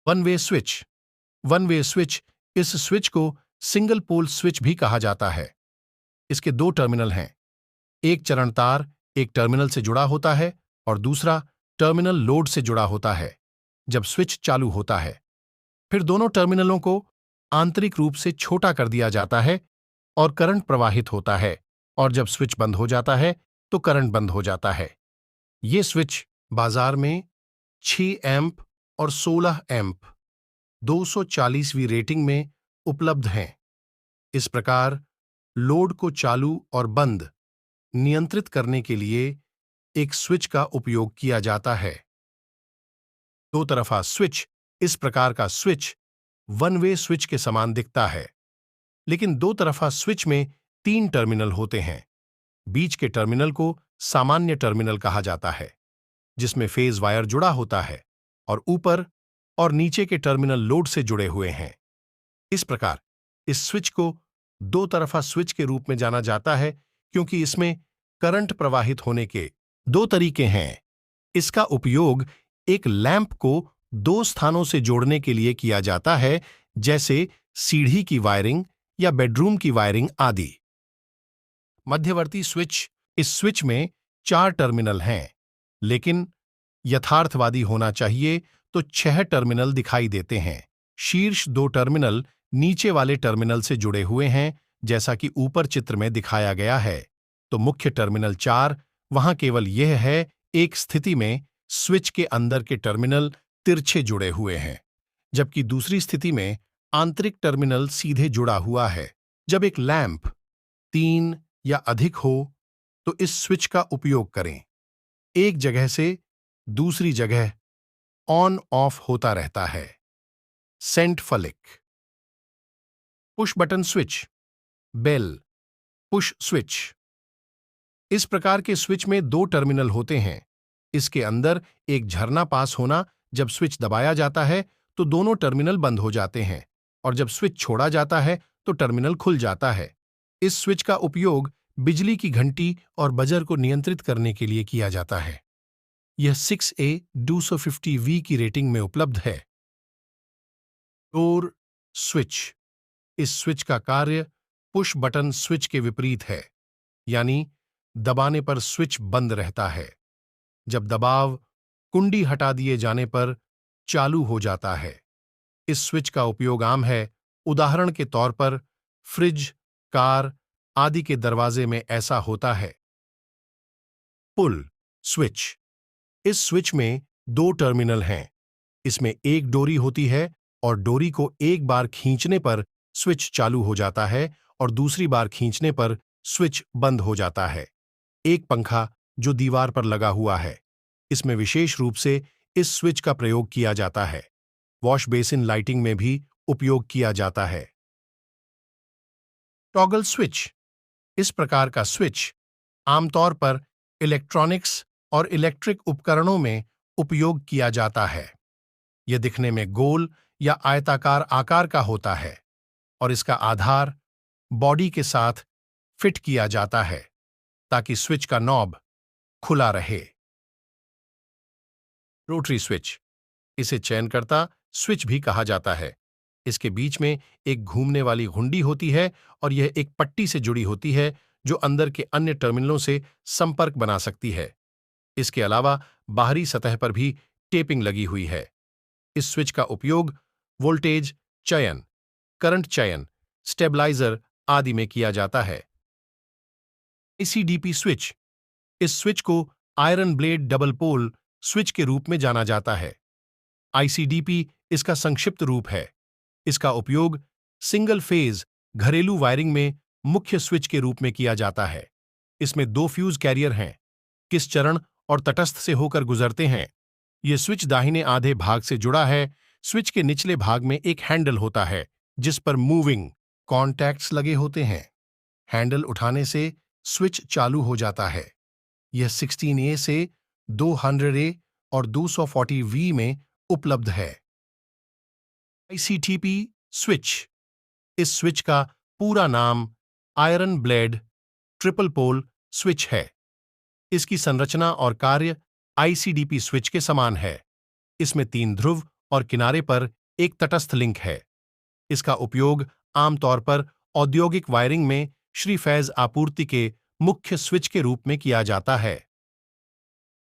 One way switch. One way switch, इस switch को single pole switch भी कहा जाता है। इसके दो टर्मिनल हैं। एक चरण तार एक टर्मिनल से जुड़ा होता है और दूसरा टर्मिनल लोड से जुड़ा होता है जब स्विच चालू होता है। फिर दोनों टर्मिनलों को आंतरिक रूप से छोटा कर दिया जाता है और करंट प्रवाहित होता है, और जब स्विच बंद हो जाता है तो करंट बंद हो जाता है। ये स्विच बाजार में 6 एम्प और 16 एम्प 240वीं रेटिंग में उपलब्ध हैं। इस प्रकार लोड को चालू और बंद नियंत्रित करने के लिए एक स्विच का उपयोग किया जाता है। दो तरफा स्विच। इस प्रकार का स्विच वन वे स्विच के समान दिखता है, लेकिन दो तरफा स्विच में 3 टर्मिनल होते हैं। बीच के टर्मिनल को सामान्य टर्मिनल कहा जाता है, जिसमें फेज वायर जुड़ा होता है, और ऊपर और नीचे के टर्मिनल लोड से जुड़े हुए हैं। इस प्रकार इस स्विच को दो तरफा स्विच के रूप में जाना जाता है, क्योंकि इसमें करंट प्रवाहित होने के दो तरीके हैं। इसका उपयोग एक लैंप को दो स्थानों से जोड़ने के लिए किया जाता है, जैसे सीढ़ी की वायरिंग या बेडरूम की वायरिंग आदि। मध्यवर्ती स्विच। इस स्विच में 4 टर्मिनल हैं, लेकिन यथार्थवादी होना चाहिए तो 6 टर्मिनल दिखाई देते हैं। शीर्ष 2 टर्मिनल नीचे वाले टर्मिनल से जुड़े हुए हैं, जैसा कि ऊपर चित्र में दिखाया गया है। तो मुख्य टर्मिनल 4, वहां केवल यह है, एक स्थिति में स्विच के अंदर के टर्मिनल तिरछे जुड़े हुए हैं, जबकि दूसरी स्थिति में आंतरिक टर्मिनल सीधे जुड़ा हुआ है। जब एक लैंप 3 या अधिक हो तो इस स्विच का उपयोग करें। एक जगह से दूसरी जगह ऑन ऑफ होता रहता है। सेंट फलिक। Push button switch. Bell push switch. इस प्रकार के स्विच में 2 टर्मिनल होते हैं। इसके अंदर एक झरना पास होना। जब स्विच दबाया जाता है तो दोनों टर्मिनल बंद हो जाते हैं, और जब स्विच छोड़ा जाता है तो टर्मिनल खुल जाता है। इस स्विच का उपयोग बिजली की घंटी और बजर को नियंत्रित करने के लिए किया जाता है। यह 6A 250V की रेटिंग में उपलब्ध है। Door switch. इस स्विच का कार्य पुश बटन स्विच के विपरीत है, यानी दबाने पर स्विच बंद रहता है। जब दबाव कुंडी हटा दिए जाने पर चालू हो जाता है। इस स्विच का उपयोग आम है। उदाहरण के तौर पर फ्रिज, कार आदि के दरवाजे में ऐसा होता है। पुल स्विच। इस स्विच में 2 टर्मिनल हैं। इसमें एक डोरी होती है, और डोरी को एक बार खींचने पर स्विच चालू हो जाता है और दूसरी बार खींचने पर स्विच बंद हो जाता है। एक पंखा जो दीवार पर लगा हुआ है। इसमें विशेष रूप से इस स्विच का प्रयोग किया जाता है। वॉश बेसिन लाइटिंग में भी उपयोग किया जाता है। Toggle switch. इस प्रकार का स्विच आमतौर पर इलेक्ट्रॉनिक्स और इलेक्ट्रिक उपकरणों में उपयोग किया जाता है। यह दिखने में गोल या आयताकार आकार का होता है, और इसका आधार बॉडी के साथ फिट किया जाता है ताकि स्विच का नॉब खुला रहे। Rotary switch. इसे चयनकर्ता स्विच भी कहा जाता है। इसके बीच में एक घूमने वाली घुंडी होती है, और यह एक पट्टी से जुड़ी होती है जो अंदर के अन्य टर्मिनलों से संपर्क बना सकती है। इसके अलावा बाहरी सतह पर भी टेपिंग लगी हुई है। इस स्विच का उपयोग वोल्टेज चयन, करंट चयन, स्टेबलाइजर आदि में किया जाता है। ICDP switch. इस स्विच को iron blade double pole switch के रूप में जाना जाता है। आईसीडीपी इसका संक्षिप्त रूप है। इसका उपयोग सिंगल फेज घरेलू वायरिंग में मुख्य स्विच के रूप में किया जाता है। इसमें 2 फ्यूज कैरियर हैं, किस चरण और तटस्थ से होकर गुजरते हैं। यह स्विच दाहिने आधे भाग से जुड़ा है। स्विच के निचले भाग में एक हैंडल होता है, जिस पर मूविंग कॉन्टैक्ट्स लगे होते हैं। हैंडल उठाने से स्विच चालू हो जाता है। यह 16A से 200A और 240V में उपलब्ध है। आईसीटीपी स्विच। इस स्विच का पूरा नाम iron blade triple pole switch है। इसकी संरचना और कार्य आईसीडीपी स्विच के समान है। इसमें 3 ध्रुव और किनारे पर एक तटस्थ लिंक है। इसका उपयोग आमतौर पर औद्योगिक वायरिंग में श्री फैज आपूर्ति के मुख्य स्विच के रूप में किया जाता है।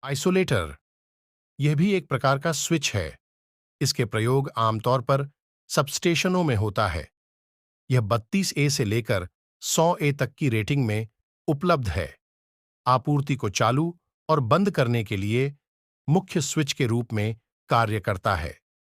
आइसोलेटर यह भी एक प्रकार का स्विच है। इसके प्रयोग आमतौर पर सबस्टेशनों में होता है। यह 32A से लेकर 100A तक की रेटिंग में उपलब्ध है। आपूर्ति को चालू और बंद करने के लिए मुख्य स्विच के रूप में कार्य करता है।